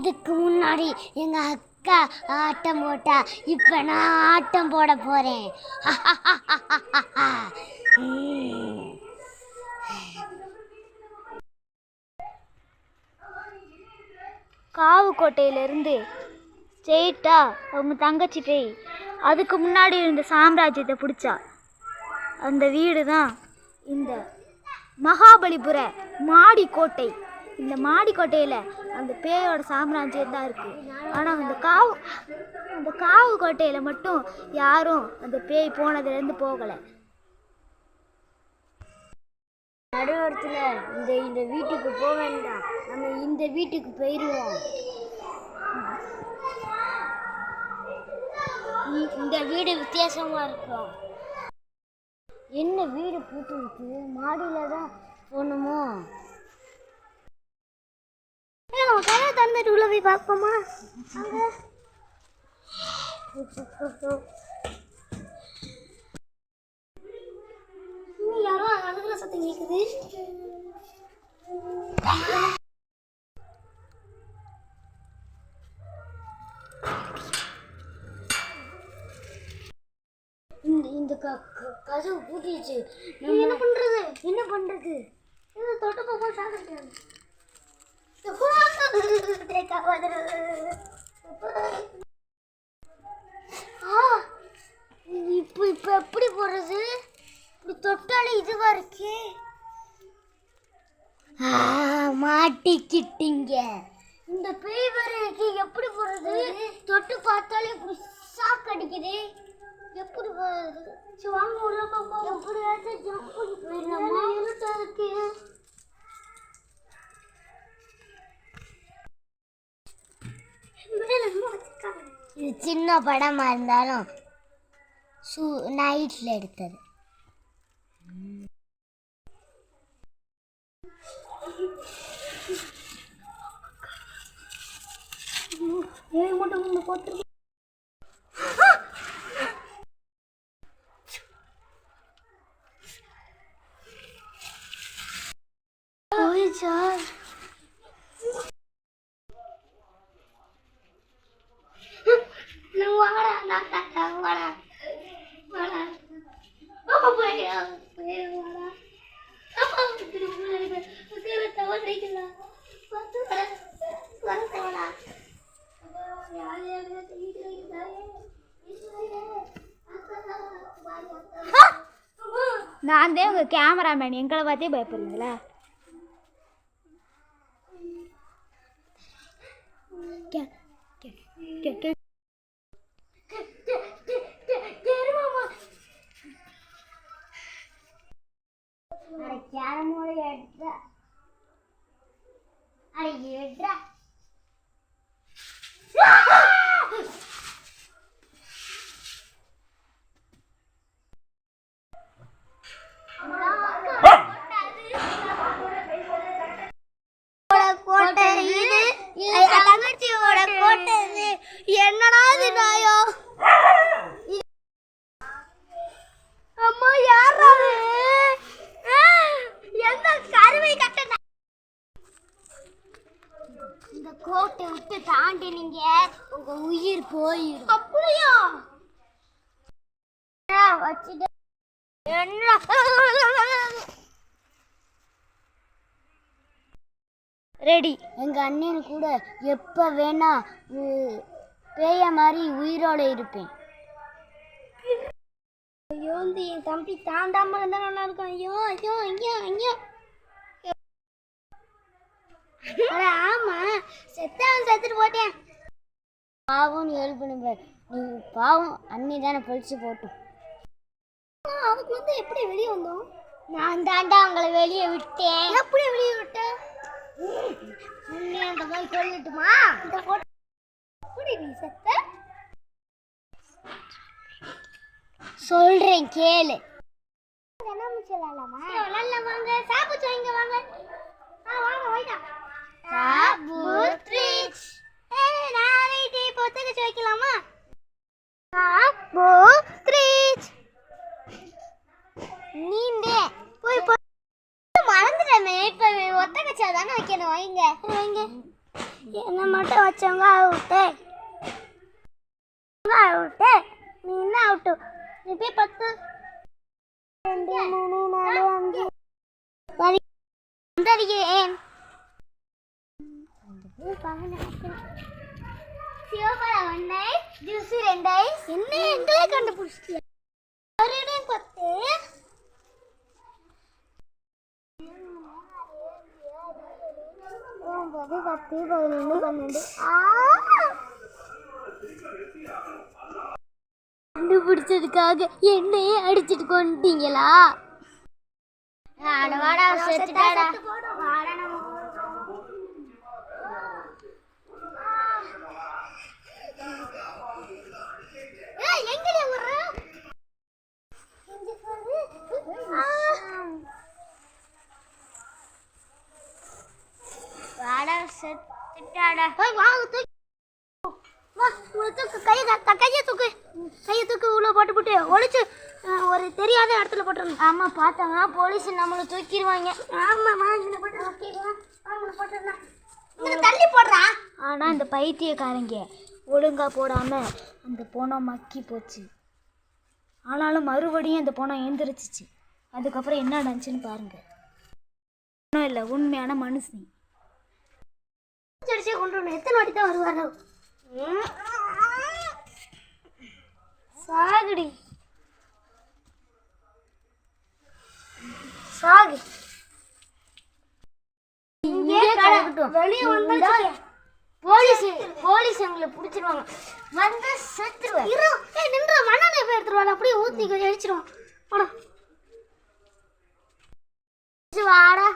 இதுக்கு முன்னாடி எங்க அக்கா ஆட்டம் போட்டா, இப்ப நான் ஆட்டம் போட போறேன். காவுக்கோட்டையிலேருந்து ஸ்ட்ரெயிட்டாக அவங்க தங்கச்சி போய் அதுக்கு முன்னாடி இருந்த சாம்ராஜ்யத்தை பிடிச்சா. அந்த வீடு தான் இந்த மகாபலிபுர மாடிக்கோட்டை. இந்த மாடிக்கோட்டையில் அந்த பேயோட சாம்ராஜ்யம் தான் இருக்குது. ஆனால் அந்த காவு கோட்டையில் மட்டும் யாரும் அந்த பேய் போனதுலேருந்து போகலை. நடுவரத்தில் இந்த வீட்டுக்கு போக வேண்டாம், நம்ம இந்த வீட்டுக்கு போயிடுவோம். இந்த வீடு வித்தியாசமா இருக்கும். என்ன வீடு பூட்டு இருக்கு? மாடியில தான் போகணுமோ? நம்ம கதை திறந்துட்டு உள்ள போய் பார்ப்போமா? யாரோ அழுகுற சத்தம் கேக்குது. இந்த கதவு பூட்டிடுச்சு. என்ன பண்றது? தொட்டு போக சாப்பிட்டு இப்ப எப்படி போறது? தொட்டாலே இதுவா இருக்கே. மாட்டிக்கிட்டீங்க. இந்த பேய் வரைக்கு எப்படி போறது? தொட்டு பார்த்தாலே இப்படி ஷாக் அடிக்குது. எப்படி போறது? வாங்க உள்ள பாப்பா. எப்படியாச்சும் ஜம்ப் பண்ணி போயிடலாமா? இருட்டா இருக்கு. இது சின்ன படமா இருந்தாலும் நைட்ல எடுத்தது. நான் தான் உங்கள் கேமராமேன், எங்களை பார்த்தே பயப்படுறீங்களா? என்னடா இது நாயோ? அம்மா யாரா? எந்த கருவை கட்டண? இந்த கோட்டை விட்டு தாண்டி நீங்க உங்க உயிர் போயிடும். அப்படியா? வச்சுட்டு என்ன ரெடி. எங்க அண்ணன் கூட எப்ப வேணா பேய மாதிரி உயிரோட இருப்பேன். ஐயோ, இந்த என் தம்பி தாண்டாம இருந்தா நல்லா இருக்கும். ஐயோ ஐயோ ஐயோ ஐயோ. ஆமா, செத்துட்டு போட்டேன். பாவம் ஹெல்ப் பண்ணுங்க. நீ பாவம் அண்ணி தானே பொழிச்சு போட்டோம். அதுக்கு எப்படி வெளியே வந்தோம்? நான் தாண்டா உங்களை வெளியே விட்டேன். எப்படி வெளியே விட்டேன்? சொல்லட்டுமா? சொல்றேன் கேளு. வைக்கலாமா? நீண்டே போய் மறந்துட்டேன். இப்ப ஒத்த கச்சா தானே வைக்கணும். வைங்க வைங்க. என்ன மட்டும் வச்சவங்க அவுட்டு அவுட்டு. நீ என்ன அவுட்டு? நீ போய் 10 2 3 4 5 வந்தறியேன். சிவபழம் 1 ஜூஸ் 2 என்ன எங்களே கண்டுபிடிச்சிட்டியா? 10 9 10 11 12 கண்டுபிடிச்சதுக்காக என்னையே அடிச்சிட்டு கொண்டீங்களா? வாடா செத்துட்டாடா. எங்கடி வர? வாடா செத்துட்டாடா. வாங்க தூக்கு. வா தூக்கு. கையை தூக்கு உள்ள போட்டு ஒளிச்சு ஒரு தெரியாத இடத்துல போட்டுருங்க. ஆமா பார்த்தாங்கன்னா போலீஸ் நம்மளை தூக்கிடுவாங்க. ஆமா வாங்க போட்டுடலாம். தள்ளி போடுறான். ஆனால் இந்த பைத்தியக்காரங்க ஒழுங்காக போடாமல் அந்த போனம் மக்கி போச்சு. ஆனாலும் மறுபடியும் அந்த போனம் எழுந்திரிச்சிச்சு. அதுக்கப்புறம் என்ன நடந்துச்சுன்னு பாருங்க. ஒன்றும் இல்லை, உண்மையான மனுஷன். கொண்டு வரணும். எத்தனை வாட்டி தான் வருவாரோ? சாகுடி சாகு. வெளியே வந்தா போலீஸ் எங்களை பிடிச்சிருவாங்க. வந்து செத்துருவேன். நின்ற மண்ணெண்ணெய் போய் எடுத்துருவாங்க. அப்படியே ஊத்தி அடிச்சிருவான். வாடா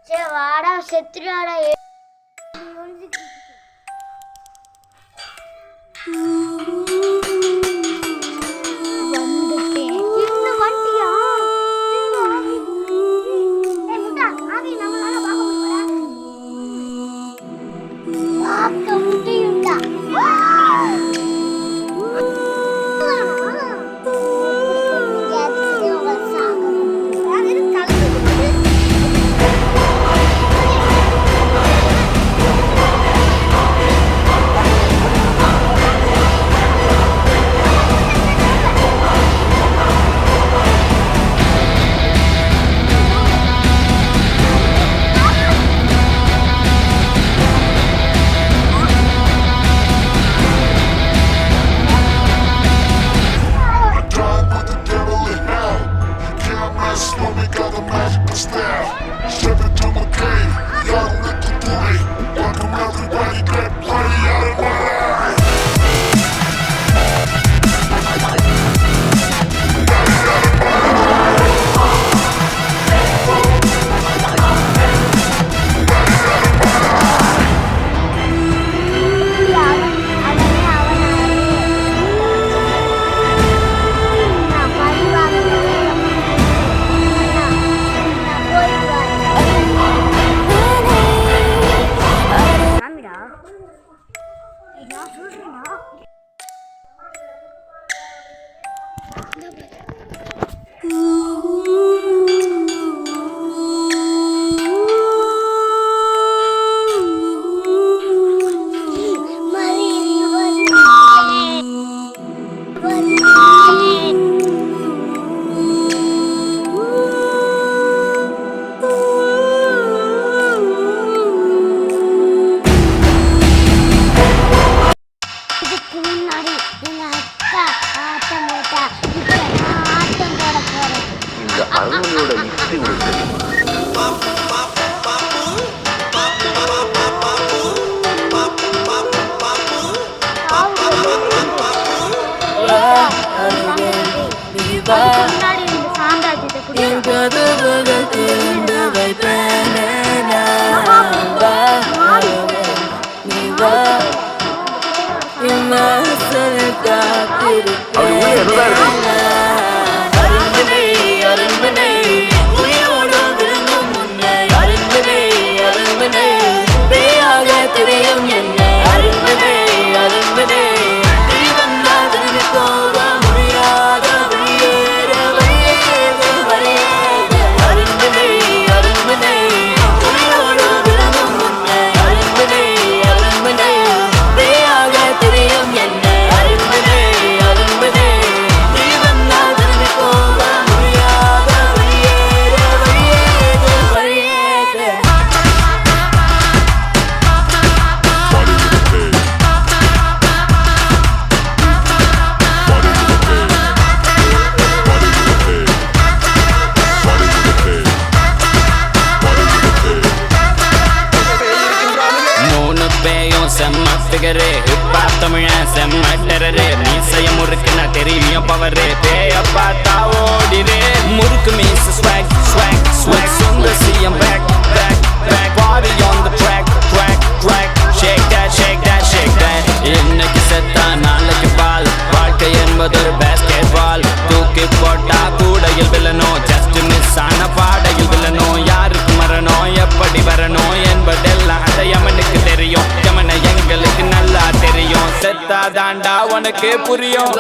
சரி வாடா செத்துருவாடா. ஃபிகரு இப்பா தமிழன் செம்ம டெரரு மீசைய முறுக்குன தெரியும் பவரு பேய பார்த்தா ஓடிரே முறுக்கு மீச swag swag swag Sundar CM back back back party on the track track track shake that shake that shake that இன்னைக்கு செத்தா நாளைக்கு பால் வாழ்க்கை என்பது ஒரு பேஸ்கெட் பால் தூக்கி போட்டா கூடையில் விழணும் ஜஸ்ட் மிஸ் ஆன பாடையில் விழணும் யாருக்கு மரணம் எப்படி வரணும் என்பதெல்லாம் அந்த யமனுக்கு தெரியும் யமனை எங்களுக்கு நல்லா தெரியும் செத்தா தாண்டா உனக்கு புரியும்